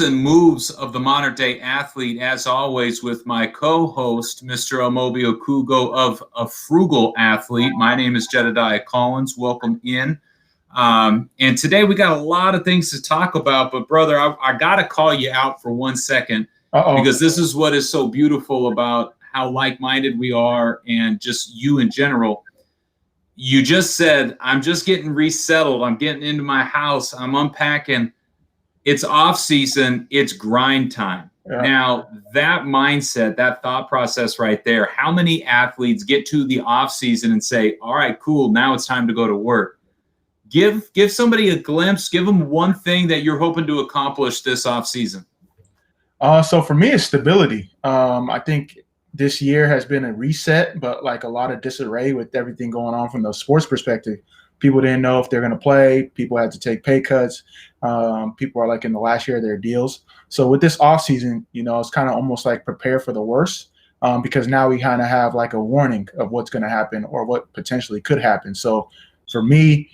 and moves of the modern day athlete, as always, with my co-host, Mr. Omobio Kugo of A Frugal Athlete. My name is Jedediah Collins. Welcome in. And today we got a lot of things to talk about, but brother, I got to call you out for 1 second because this is what is so beautiful about how like-minded we are and just you in general. You just said, I'm just getting resettled. I'm getting into my house. I'm unpacking. It's off season. It's grind time. Yeah. Now, that mindset, that thought process right there, how many athletes get to the off season and say, all right, cool, now it's time to go to work? Give somebody a glimpse. Give them one thing that you're hoping to accomplish this off season. So for me, it's stability. I think this year has been a reset, but like a lot of disarray with everything going on from the sports perspective. People didn't know if they're going to play. People had to take pay cuts. People are like in the last year of their deals. So with this offseason, it's kind of almost like prepare for the worst because now we kind of have like a warning of what's going to happen or what potentially could happen. So for me,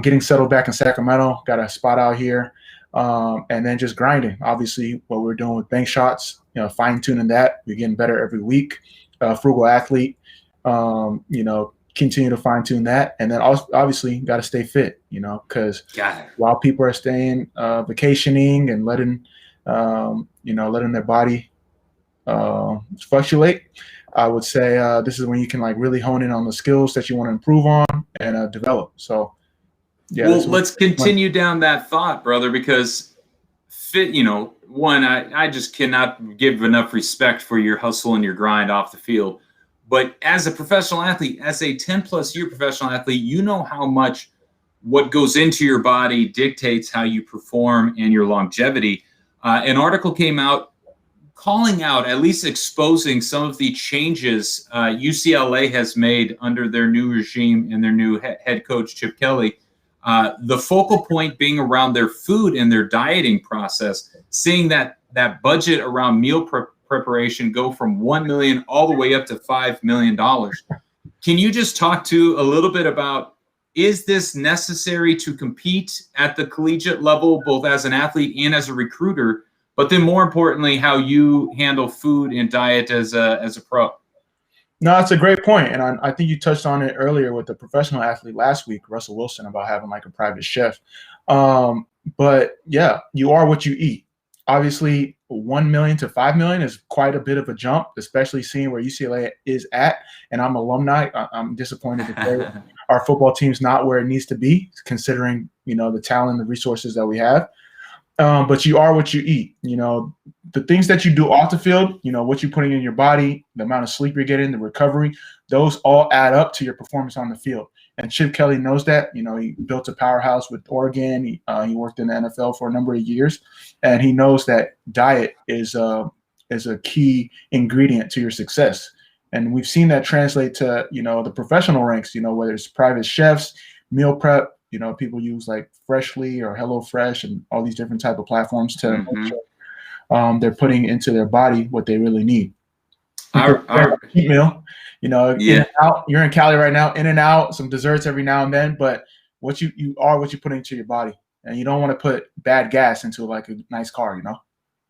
getting settled back in Sacramento, got a spot out here, and then just grinding. Obviously, what we're doing with bank shots, fine-tuning that. We're getting better every week. Frugal athlete, continue to fine-tune that, and then also obviously got to stay fit, because while people are staying vacationing and letting their body fluctuate, I would say this is when you can like really hone in on the skills that you want to improve on and develop. So yeah. Well, let's continue down that thought, brother, because fit, one, I just cannot give enough respect for your hustle and your grind off the field. But as a professional athlete, as a 10-plus year professional athlete, you know how much what goes into your body dictates how you perform and your longevity. An article came out calling out, at least exposing some of the changes UCLA has made under their new regime and their new head coach, Chip Kelly. The focal point being around their food and their dieting process, seeing that budget around meal preparation go from $1 million all the way up to $5 million. Can you just talk to a little bit about, is this necessary to compete at the collegiate level, both as an athlete and as a recruiter, but then more importantly, how you handle food and diet as a pro? No, that's a great point. And I think you touched on it earlier with the professional athlete last week, Russell Wilson, about having like a private chef. But yeah, you are what you eat. Obviously, 1 million to 5 million is quite a bit of a jump, especially seeing where UCLA is at. And I'm alumni. I'm disappointed that our football team's not where it needs to be, considering, the talent and the resources that we have. But you are what you eat. The things that you do off the field, what you're putting in your body, the amount of sleep you're getting, the recovery, those all add up to your performance on the field. And Chip Kelly knows that. He built a powerhouse with Oregon. He worked in the NFL for a number of years, and he knows that diet is a key ingredient to your success. And we've seen that translate to the professional ranks. Whether it's private chefs, meal prep. People use like Freshly or HelloFresh and all these different type of platforms to make sure they're putting into their body what they really need. Our cheat meal. In and out, you're in Cali right now, in and out, some desserts every now and then, but what you are what you put into your body. And you don't want to put bad gas into like a nice car,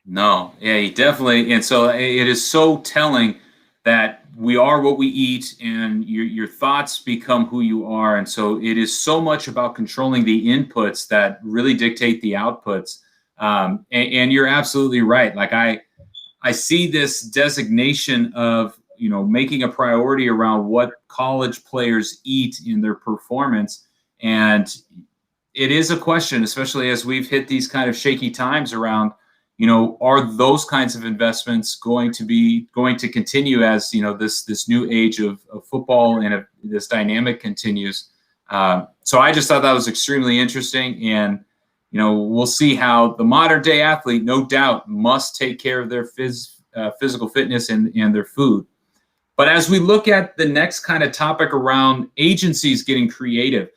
No, yeah, you definitely. And so it is so telling that we are what we eat, and your thoughts become who you are. And so it is so much about controlling the inputs that really dictate the outputs. And you're absolutely right. Like I see this designation of, making a priority around what college players eat in their performance. And it is a question, especially as we've hit these kind of shaky times around, are those kinds of investments going to continue as, this new age of football and this dynamic continues. So I just thought that was extremely interesting. And, we'll see how the modern day athlete, no doubt, must take care of their physical fitness and their food. But as we look at the next kind of topic around agencies getting creative,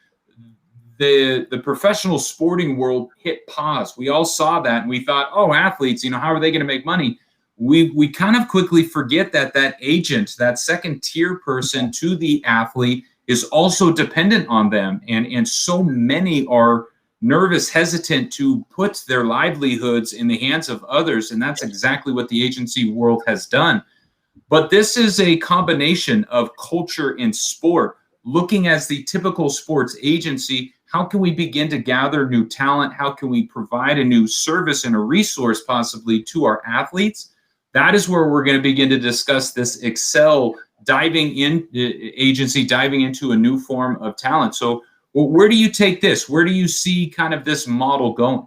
the professional sporting world hit pause. We all saw that and we thought, oh, athletes, how are they going to make money? We kind of quickly forget that agent, that second tier person to the athlete, is also dependent on them. And so many are nervous, hesitant to put their livelihoods in the hands of others. And that's exactly what the agency world has done. But this is a combination of culture and sport. Looking as the typical sports agency, how can we begin to gather new talent? How can we provide a new service and a resource possibly to our athletes? That is where we're going to begin to discuss this Excel agency diving into a new form of talent. So where do you take this? Where do you see kind of this model going?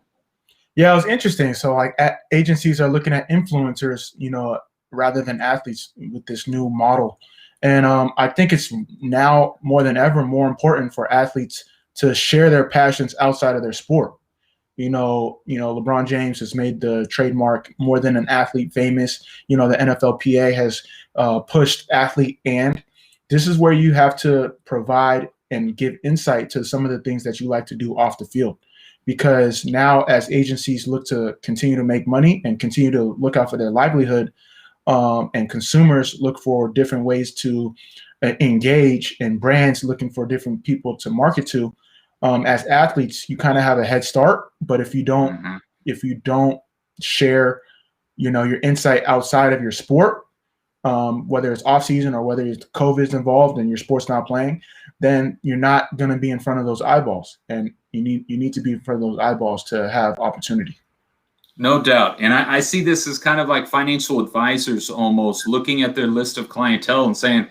Yeah, it was interesting. So like agencies are looking at influencers, rather than athletes with this new model. And I think it's now more than ever more important for athletes to share their passions outside of their sport. LeBron James has made the trademark more than an athlete famous. The NFLPA has pushed athlete, and this is where you have to provide and give insight to some of the things that you like to do off the field. Because now as agencies look to continue to make money and continue to look out for their livelihood, and consumers look for different ways to engage, and brands looking for different people to market to, as athletes, you kind of have a head start. But if you don't share, your insight outside of your sport, whether it's off season or whether it's COVID is involved and your sport's not playing, then you're not going to be in front of those eyeballs, and you need to be in front of those eyeballs to have opportunity. No doubt. And I see this as kind of like financial advisors almost looking at their list of clientele and saying,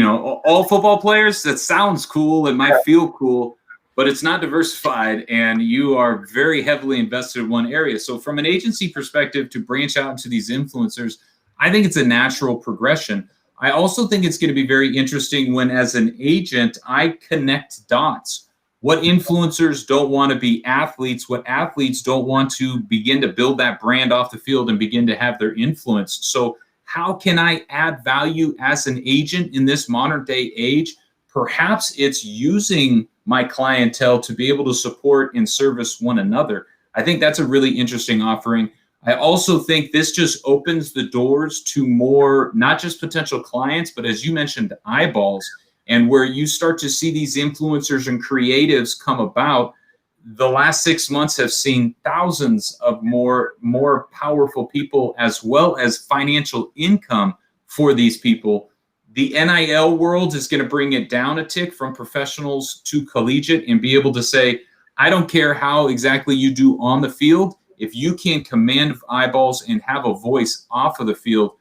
all football players, that sounds cool. It might feel cool, but it's not diversified, and you are very heavily invested in one area. So from an agency perspective, to branch out into these influencers, I think it's a natural progression. I also think it's going to be very interesting when, as an agent, I connect dots. What influencers don't want to be athletes, what athletes don't want to begin to build that brand off the field and begin to have their influence. So how can I add value as an agent in this modern day age? Perhaps it's using my clientele to be able to support and service one another. I think that's a really interesting offering. I also think this just opens the doors to more, not just potential clients, but as you mentioned, eyeballs. And where you start to see these influencers and creatives come about, the last 6 months have seen thousands of more powerful people, as well as financial income for these people. The NIL world is going to bring it down a tick from professionals to collegiate and be able to say, I don't care how exactly you do on the field. If you can command eyeballs and have a voice off of the field,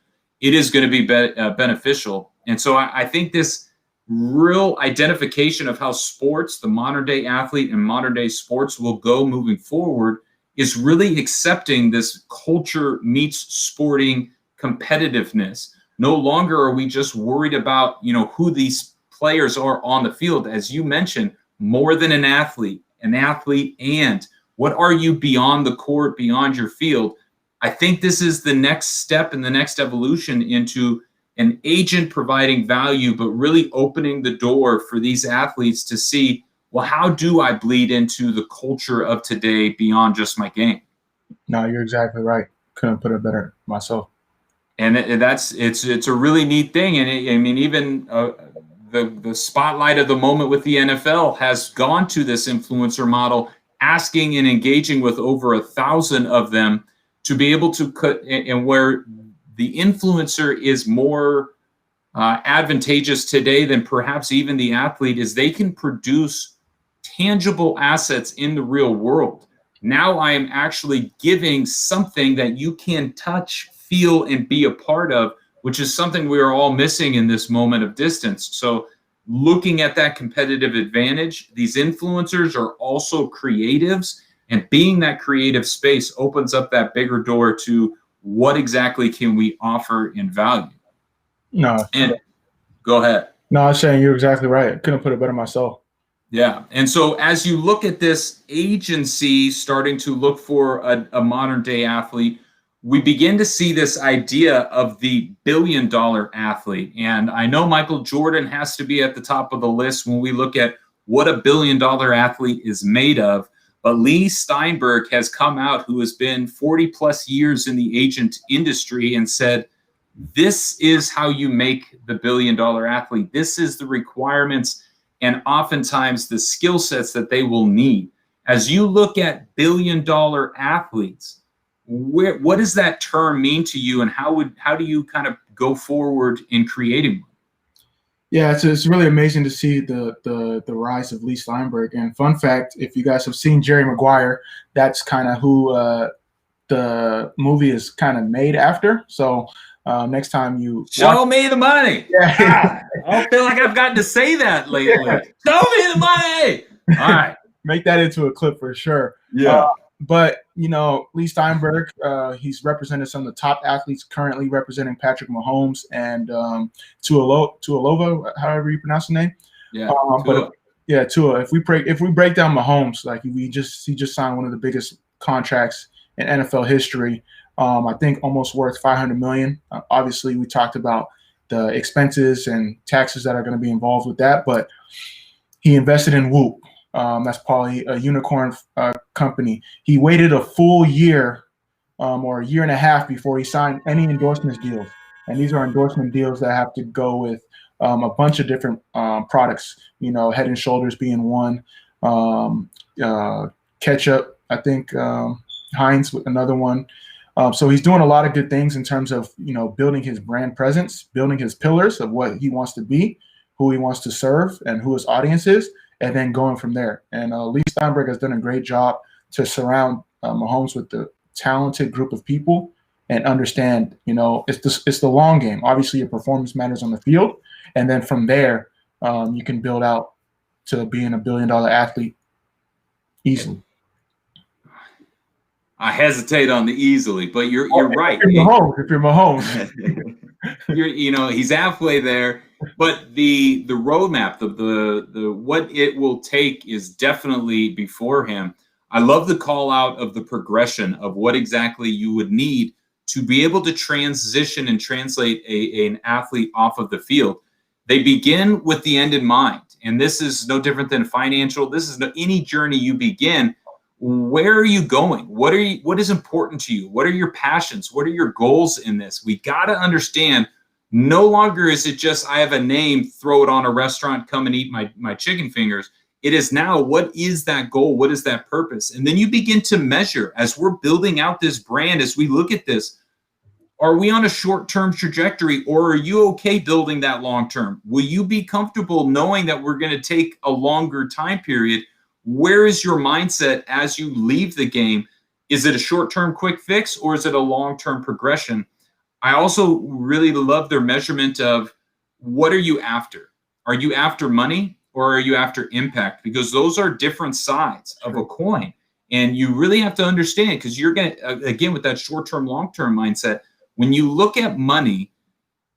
it is going to be beneficial. And so I think this real identification of how sports, the modern day athlete and modern day sports will go moving forward, is really accepting this culture meets sporting competitiveness. No longer are we just worried about, who these players are on the field. As you mentioned, more than an athlete, and what are you beyond the court, beyond your field? I think this is the next step and the next evolution into an agent providing value, but really opening the door for these athletes to see, well, how do I bleed into the culture of today beyond just my game? No, you're exactly right. Couldn't put it better myself. And it's a really neat thing. And even the spotlight of the moment with the NFL has gone to this influencer model, asking and engaging with over 1,000 of them to be able to cut, and where the influencer is more advantageous today than perhaps even the athlete, is they can produce tangible assets in the real world. Now I am actually giving something that you can touch, feel, and be a part of, which is something we are all missing in this moment of distance. So looking at that competitive advantage, these influencers are also creatives, and being that creative space opens up that bigger door to what exactly can we offer in value. No. And go ahead. No, I was saying you're exactly right. I couldn't put it better myself. Yeah. And so as you look at this agency starting to look for a modern day athlete, we begin to see this idea of the billion-dollar athlete. And I know Michael Jordan has to be at the top of the list when we look at what a billion-dollar athlete is made of. But Lee Steinberg has come out, who has been 40 plus years in the agent industry, and said, this is how you make the billion-dollar athlete. This is the requirements and oftentimes the skill sets that they will need. As you look at billion-dollar athletes, what does that term mean to you, and how do you kind of go forward in creating one? Yeah, it's really amazing to see the rise of Lee Steinberg. And fun fact, if you guys have seen Jerry Maguire, that's kind of who the movie is kind of made after. So next time you show me the money. Yeah. God, I don't feel like I've gotten to say that lately. Yeah. Show me the money. All right, make that into a clip for sure. Yeah. But Lee Steinberg, he's represented some of the top athletes currently representing Patrick Mahomes and Tuilova, however you pronounce the name. Yeah, Tua. If we break down Mahomes, like he just signed one of the biggest contracts in NFL history. I think almost worth $500 million. Obviously, we talked about the expenses and taxes that are going to be involved with that, but he invested in Whoop. That's probably a unicorn company. He waited a full year or a year and a half before he signed any endorsement deals. And these are endorsement deals that have to go with a bunch of different products, Head and Shoulders being one, ketchup, I think Heinz with another one. So he's doing a lot of good things in terms of, building his brand presence, building his pillars of what he wants to be, who he wants to serve, and who his audience is, and then going from there. And Lee Steinberg has done a great job to surround Mahomes with the talented group of people and understand, it's the long game. Obviously, your performance matters on the field. And then from there, you can build out to being a billion-dollar athlete easily. I hesitate on the easily, but you're right. If you're Mahomes. He's halfway there, but the roadmap, the what it will take is definitely before him. I love the call out of the progression of what exactly you would need to be able to transition and translate an athlete off of the field. They begin with the end in mind, and this is no different than financial. This is any journey you begin. Where are you going? What is important to you? What are your passions? What are your goals in this? We got to understand, no longer is it just, I have a name, throw it on a restaurant, come and eat my chicken fingers. It is now, what is that goal? What is that purpose? And then you begin to measure as we're building out this brand, as we look at this, are we on a short-term trajectory, or are you okay building that long-term? Will you be comfortable knowing that we're going to take a longer time period? Where is your mindset as you leave the game? Is it a short-term quick fix, or is it a long-term progression? I also really love their measurement of, what are you after? Are you after money, or are you after impact? Because those are different sides of a coin. And you really have to understand, because you're going to, again, with that short-term, long-term mindset, when you look at money,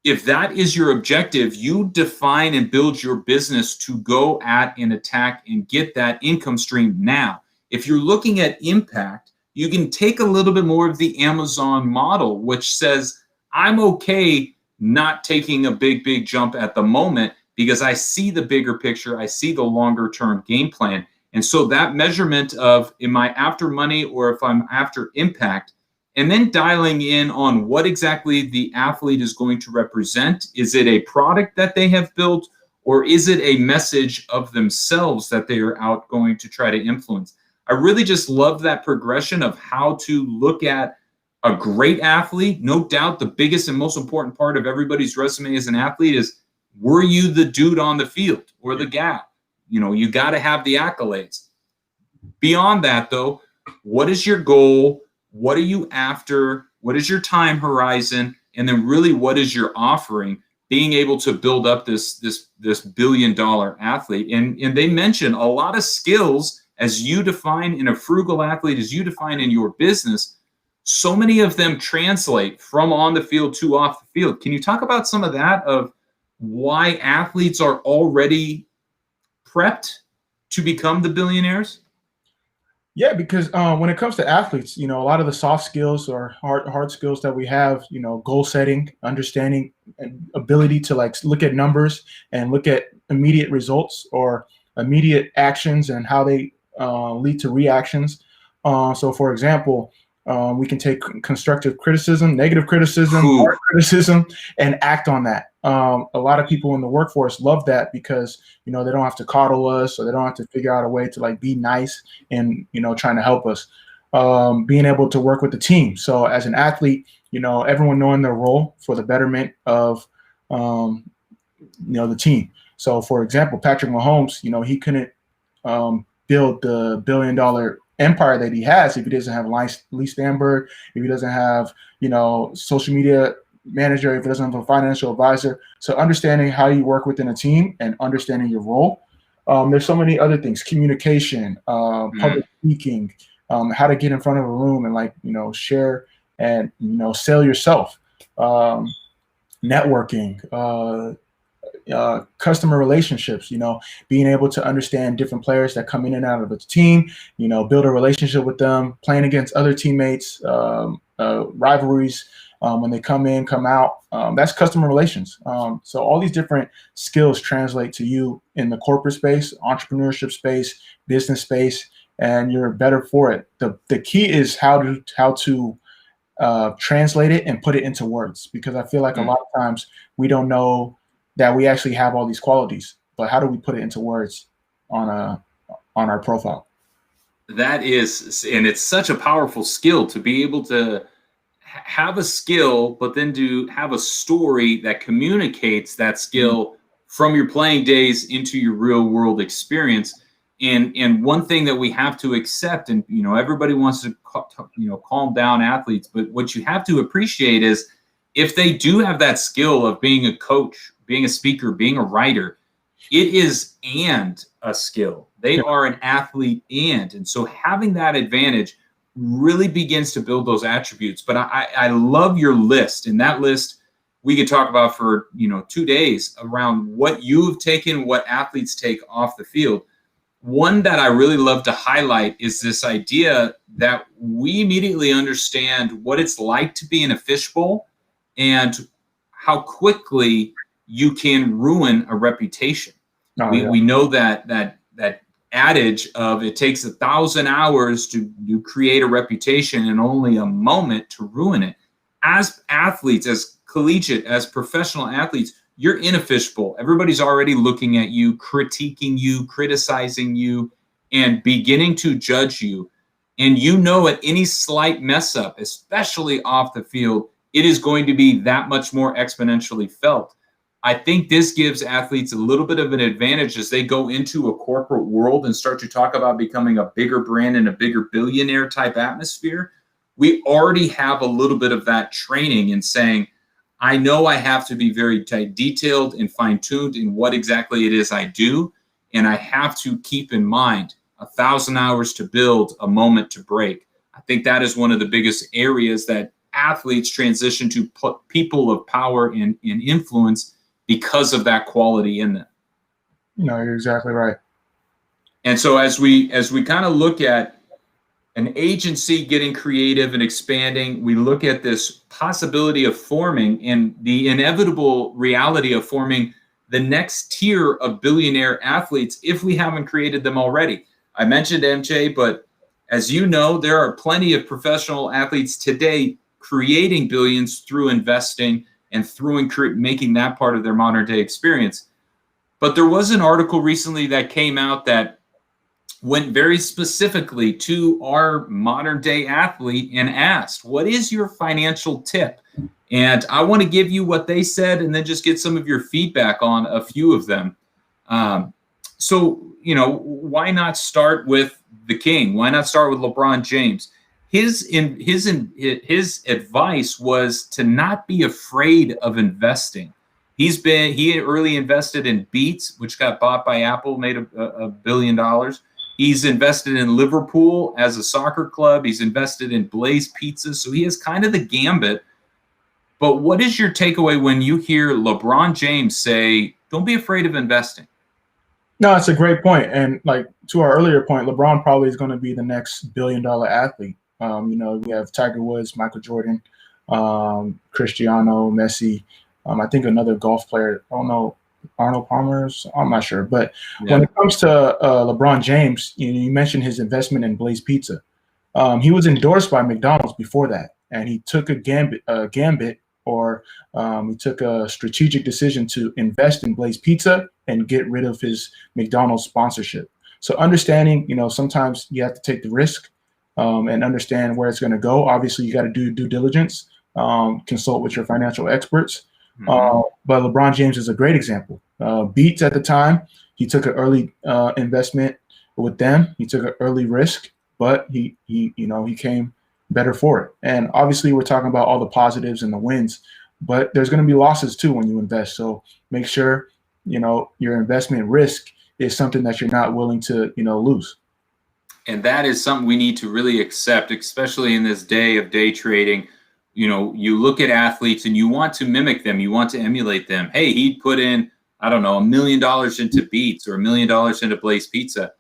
if that is your objective, you define and build your business to go at and attack and get that income stream now. If you're looking at impact, you can take a little bit more of the Amazon model, which says, I'm okay not taking a big jump at the moment because I see the bigger picture. I see the longer term game plan. And so that measurement of, am I after money or if I'm after impact, and then dialing in on what exactly the athlete is going to represent. Is it a product that they have built, or is it a message of themselves that they are out going to try to influence? I really just love that progression of how to look at a great athlete. No doubt the biggest and most important part of everybody's resume as an athlete is, were you the dude on the field or the gal? You got to have the accolades. Beyond that, though, what is your goal? What are you after? What is your time horizon? And then really, what is your offering? Being able to build up this billion-dollar athlete. And they mention a lot of skills as you define in a frugal athlete, as you define in your business. So many of them translate from on the field to off the field. Can you talk about some of that, of why athletes are already prepped to become the billionaires? Yeah, because when it comes to athletes, a lot of the soft skills or hard skills that we have, goal setting, understanding, and ability to look at numbers and look at immediate results or immediate actions and how they lead to reactions. So, for example, We can take constructive criticism, negative criticism, Whew. hard criticism, and act on that. A lot of people in the workforce love that because, they don't have to coddle us, or they don't have to figure out a way to like be nice and, trying to help us. Being able to work with the team. So as an athlete, everyone knowing their role for the betterment of, the team. So for example, Patrick Mahomes, he couldn't build the billion-dollar empire that he has if he doesn't have Lee Stanberg, if he doesn't have, social media manager, if he doesn't have a financial advisor. So understanding how you work within a team and understanding your role. There's so many other things: communication, public speaking, how to get in front of a room and share and sell yourself, networking, customer relationships, being able to understand different players that come in and out of the team, build a relationship with them, playing against other teammates, rivalries when they come in, come out. That's customer relations. So all these different skills translate to you in the corporate space, entrepreneurship space, business space, and you're better for it. The key is how to translate it and put it into words, because I feel like a lot of times we don't know that we actually have all these qualities, but how do we put it into words on our profile? That is, and it's such a powerful skill to be able to have a skill, but then to have a story that communicates that skill from your playing days into your real world experience. And one thing that we have to accept, and everybody wants to calm down athletes, but what you have to appreciate is if they do have that skill of being a coach, being a speaker, being a writer, it is and a skill. They are an athlete and so having that advantage really begins to build those attributes. But I love your list, and that list we could talk about for 2 days around what you've taken, what athletes take off the field. One that I really love to highlight is this idea that we immediately understand what it's like to be in a fishbowl and how quickly you can ruin a reputation. We know that adage of it takes 1,000 hours to create a reputation and only a moment to ruin it. As athletes, as collegiate, as professional athletes, you're in a fishbowl. Everybody's already looking at you, critiquing you, criticizing you, and beginning to judge you. And at any slight mess up, especially off the field, it is going to be that much more exponentially felt. I think this gives athletes a little bit of an advantage as they go into a corporate world and start to talk about becoming a bigger brand and a bigger billionaire type atmosphere. We already have a little bit of that training in saying, I know I have to be very detailed and fine-tuned in what exactly it is I do, and I have to keep in mind 1,000 hours to build, a moment to break. I think that is one of the biggest areas that athletes transition to people of power and influence because of that quality in them. No, you're exactly right. And so as we kind of look at an agency getting creative and expanding, we look at this possibility of forming and the inevitable reality of forming the next tier of billionaire athletes if we haven't created them already. I mentioned MJ, but as you know, there are plenty of professional athletes today creating billions through investing and through making that part of their modern day experience. But there was an article recently that came out that went very specifically to our modern day athlete and asked, what is your financial tip? And I want to give you what they said and then just get some of your feedback on a few of them. So, why not start with the king? Why not start with LeBron James? His advice was to not be afraid of investing. He early invested in Beats, which got bought by Apple, made a $1 billion. He's invested in Liverpool as a soccer club. He's invested in Blaze Pizza. So he has kind of the gambit. But what is your takeaway when you hear LeBron James say, don't be afraid of investing? No, it's a great point. And to our earlier point, LeBron probably is going to be the next $1 billion athlete. We have Tiger Woods, Michael Jordan, Cristiano, Messi. I think another golf player. I don't know, Arnold Palmer. I'm not sure. But when it comes to LeBron James, you mentioned his investment in Blaze Pizza. He was endorsed by McDonald's before that, and he took a gambit, or he took a strategic decision to invest in Blaze Pizza and get rid of his McDonald's sponsorship. So understanding, sometimes you have to take the risk and understand where it's going to go. Obviously, you got to do due diligence, consult with your financial experts. But LeBron James is a great example. Beats at the time, he took an early investment with them. He took an early risk, but he came better for it. And obviously, we're talking about all the positives and the wins, but there's going to be losses too when you invest. So make sure your investment risk is something that you're not willing to lose. And that is something we need to really accept, especially in this day of day trading. You look at athletes and you want to mimic them. You want to emulate them. Hey, he put in, I don't know, $1 million into Beats or $1 million into Blaze Pizza.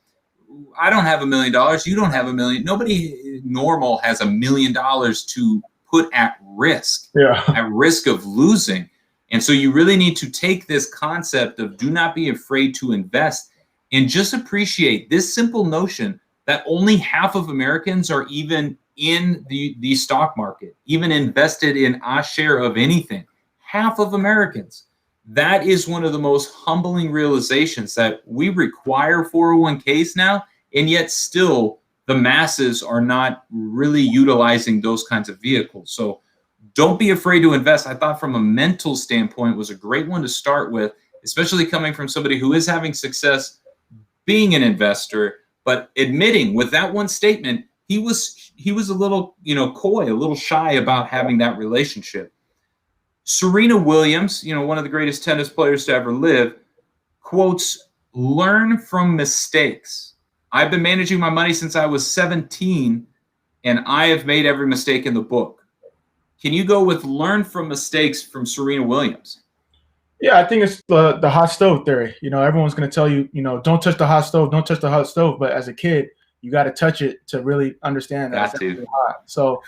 I don't have $1 million. You don't have $1 million. Nobody normal has $1 million to put at risk, at risk of losing. And so you really need to take this concept of do not be afraid to invest and just appreciate this simple notion that only half of Americans are even in the stock market, even invested in a share of anything. Half of Americans. That is one of the most humbling realizations, that we require 401ks now, and yet still the masses are not really utilizing those kinds of vehicles. So don't be afraid to invest. I thought from a mental standpoint was a great one to start with, especially coming from somebody who is having success being an investor, but admitting with that one statement, he was a little, coy, a little shy about having that relationship. Serena Williams, one of the greatest tennis players to ever live, quotes, "Learn from mistakes. I've been managing my money since I was 17, and I have made every mistake in the book." Can you go with learn from mistakes from Serena Williams? Yeah, I think it's the hot stove theory. Everyone's going to tell you, don't touch the hot stove, don't touch the hot stove. But as a kid, you got to touch it to really understand that it's actually hot. So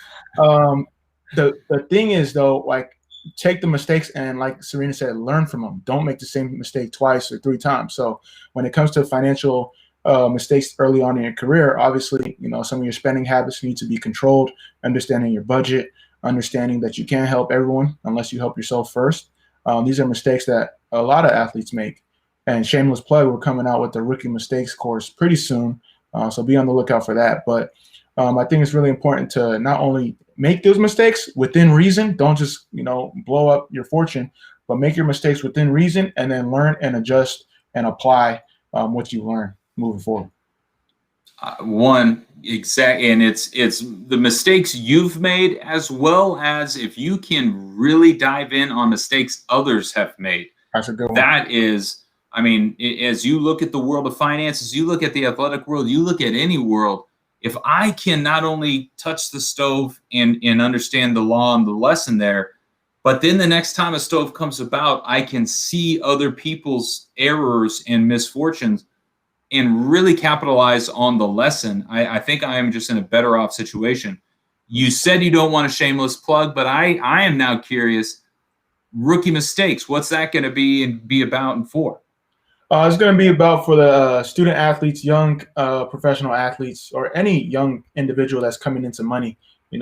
the thing is, though, like, take the mistakes and, like Serena said, learn from them. Don't make the same mistake twice or three times. So when it comes to financial mistakes early on in your career, obviously, some of your spending habits need to be controlled, understanding your budget, understanding that you can't help everyone unless you help yourself first. These are mistakes that a lot of athletes make. And shameless plug, we're coming out with the rookie mistakes course pretty soon. So be on the lookout for that. But I think it's really important to not only make those mistakes within reason, don't just, blow up your fortune, but make your mistakes within reason and then learn and adjust and apply what you learn moving forward. And it's the mistakes you've made, as well as if you can really dive in on mistakes others have made. That's a good one. That is, as you look at the world of finances, you look at the athletic world, you look at any world, if I can not only touch the stove and understand the law and the lesson there, but then the next time a stove comes about, I can see other people's errors and misfortunes and really capitalize on the lesson, I think I am just in a better off situation. You said you don't want a shameless plug, but I am now curious. Rookie mistakes, what's that going to be about and for? It's going to be about for the student athletes, young professional athletes, or any young individual that's coming into money.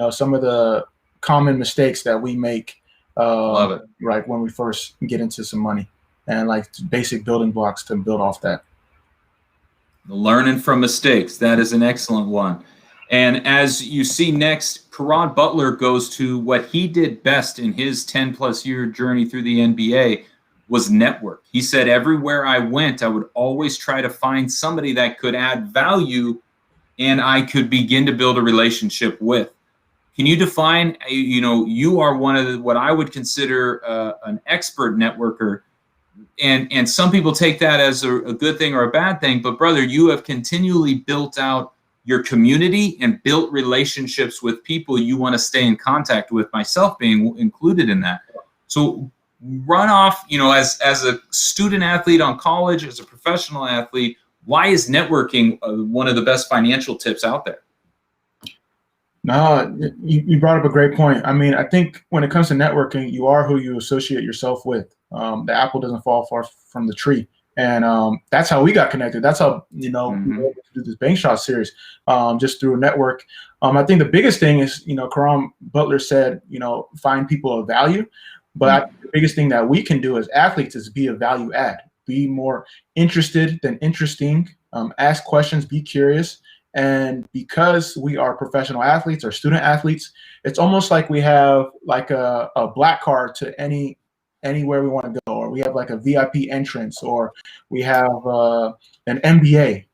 Some of the common mistakes that we make, Love it. Right when we first get into some money, and like basic building blocks to build off that. Learning from mistakes. That is an excellent one. And as you see next, Caron Butler goes to what he did best in his 10-plus year journey through the NBA was network. He said, everywhere I went, I would always try to find somebody that could add value and I could begin to build a relationship with. Can you define, you are one of what I would consider an expert networker. And some people take that as a good thing or a bad thing. But, brother, you have continually built out your community and built relationships with people you want to stay in contact with, myself being included in that. So run off, as a student athlete on college, as a professional athlete, why is networking one of the best financial tips out there? No, you brought up a great point. I think when it comes to networking, you are who you associate yourself with. The apple doesn't fall far from the tree. And that's how we got connected. That's how, we were able to do this Bank Shot series, just through a network. I think the biggest thing is, Karam Butler said, find people of value. But I think the biggest thing that we can do as athletes is be a value add, be more interested than interesting, ask questions, be curious. And because we are professional athletes or student athletes, it's almost like we have like a black card to anywhere we want to go, or we have like a VIP entrance, or we have an MBA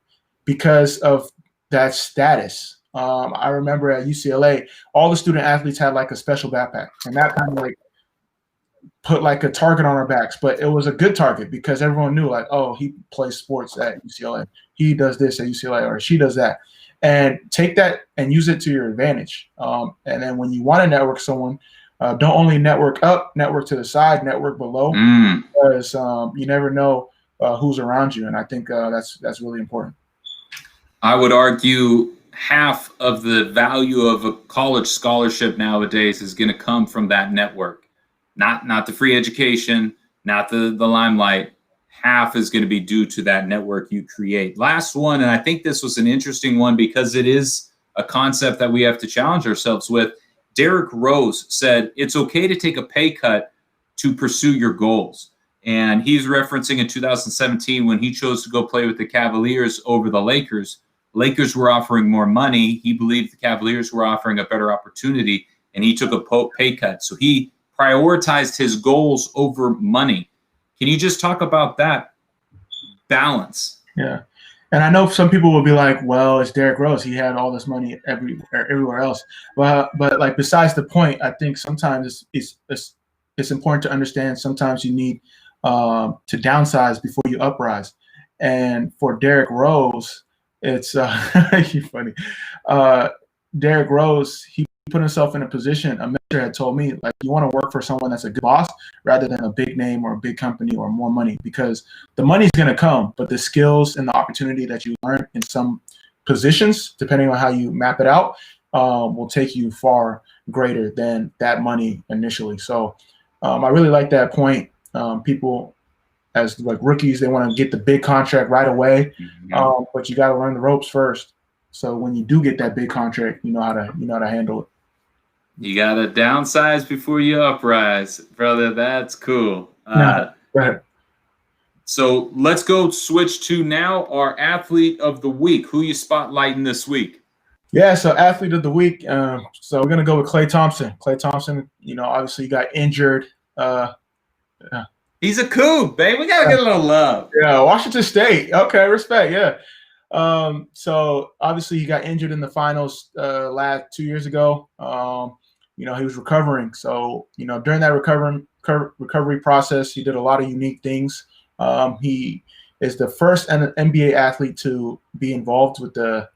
because of that status. I remember at UCLA, all the student athletes had like a special backpack, and that kind of like put like a target on our backs. But it was a good target because everyone knew like, oh, he plays sports at UCLA, he does this at UCLA, or she does that. And take that and use it to your advantage. And then when you want to network someone, don't only network up, network to the side, network below, because you never know who's around you. And I think that's really important. I would argue half of the value of a college scholarship nowadays is going to come from that network. Not the free education, not the limelight. Half is going to be due to that network you create. Last one, and I think this was an interesting one because it is a concept that we have to challenge ourselves with. Derrick Rose said it's okay to take a pay cut to pursue your goals. And he's referencing in 2017 when he chose to go play with the Cavaliers over the Lakers. Lakers were offering more money. He believed the Cavaliers were offering a better opportunity, and he took a pay cut. So he prioritized his goals over money. Can you just talk about that balance? Yeah. And I know some people will be like, well, it's Derrick Rose. He had all this money everywhere else. But like, besides the point, I think sometimes it's important to understand sometimes you need to downsize before you uprise. And for Derrick Rose, it's you're funny. Derrick Rose, he put himself in a position. A mentor had told me, like, you want to work for someone that's a good boss rather than a big name or a big company or more money, because the money's going to come, but the skills and the opportunity that you learn in some positions, depending on how you map it out, will take you far greater than that money initially. So I really like that point. People, as like rookies, they want to get the big contract right away, but you got to learn the ropes first. So when you do get that big contract, you know how to handle it. You got to downsize before you uprise, brother. That's cool. Go ahead. So let's go switch to now our athlete of the week. Who you spotlighting this week? Yeah, so athlete of the week. So we're gonna go with Klay Thompson. Klay Thompson, obviously he got injured. He's a coup, babe. We gotta get a little love. Yeah, Washington State. Okay, respect. Yeah. So obviously he got injured in the finals last 2 years ago. He was recovering. So during that recovery process, he did a lot of unique things. He is the first NBA athlete to be involved with the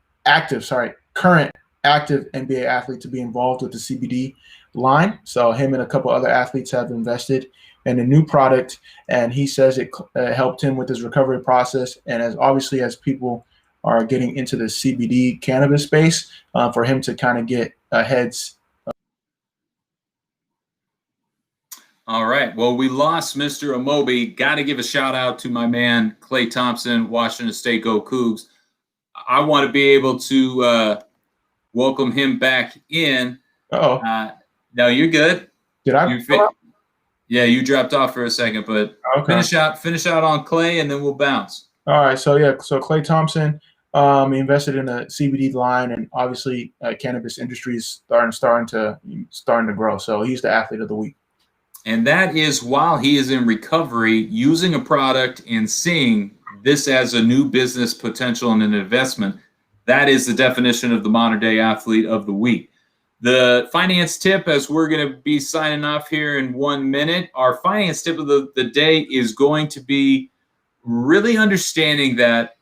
current active NBA athlete to be involved with the CBD line. So him and a couple other athletes have invested in a new product, and he says it helped him with his recovery process. And as people are getting into the CBD cannabis space, for him to kind of get heads. All right. Well, we lost Mr. Amobi. Got to give a shout out to my man, Klay Thompson, Washington State Go Cougs. I want to be able to welcome him back in. Oh. No, you're good. Did I? Yeah, you dropped off for a second, but okay. Finish out on Klay, and then we'll bounce. All right. So Klay Thompson, he invested in a CBD line, and obviously cannabis industry is starting to grow. So he's the athlete of the week. And that is while he is in recovery, using a product and seeing this as a new business potential and an investment. That is the definition of the modern day athlete of the week. The finance tip, as we're going to be signing off here in 1 minute, our finance tip of the day is going to be really understanding that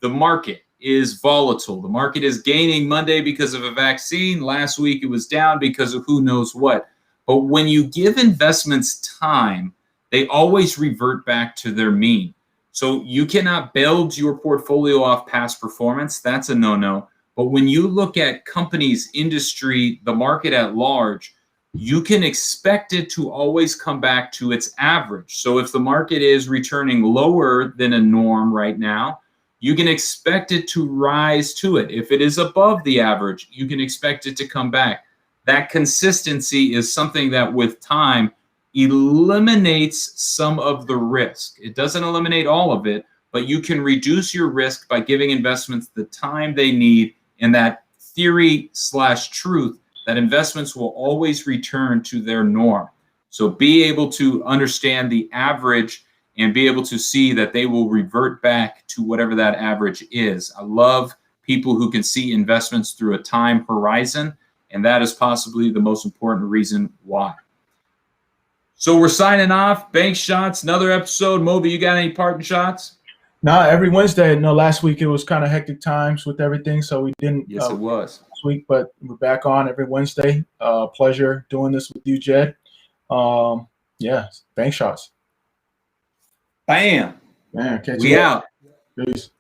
the market is volatile. The market is gaining Monday because of a vaccine. Last week it was down because of who knows what. But when you give investments time, they always revert back to their mean. So you cannot build your portfolio off past performance. That's a no-no. But when you look at companies, industry, the market at large, you can expect it to always come back to its average. So if the market is returning lower than a norm right now, you can expect it to rise to it. If it is above the average, you can expect it to come back. That consistency is something that with time eliminates some of the risk. It doesn't eliminate all of it, but you can reduce your risk by giving investments the time they need, and that theory/truth that investments will always return to their norm. So be able to understand the average and be able to see that they will revert back to whatever that average is. I love people who can see investments through a time horizon, and that is possibly the most important reason why. So we're signing off. Bank Shots, another episode. Moby, you got any parting shots? No, every Wednesday. No, last week it was kind of hectic times with everything, so we didn't. Yes, it was. Last week, but we're back on every Wednesday. Pleasure doing this with you, Jed. Yeah, Bank Shots. Bam. Man, catch We you out. Peace.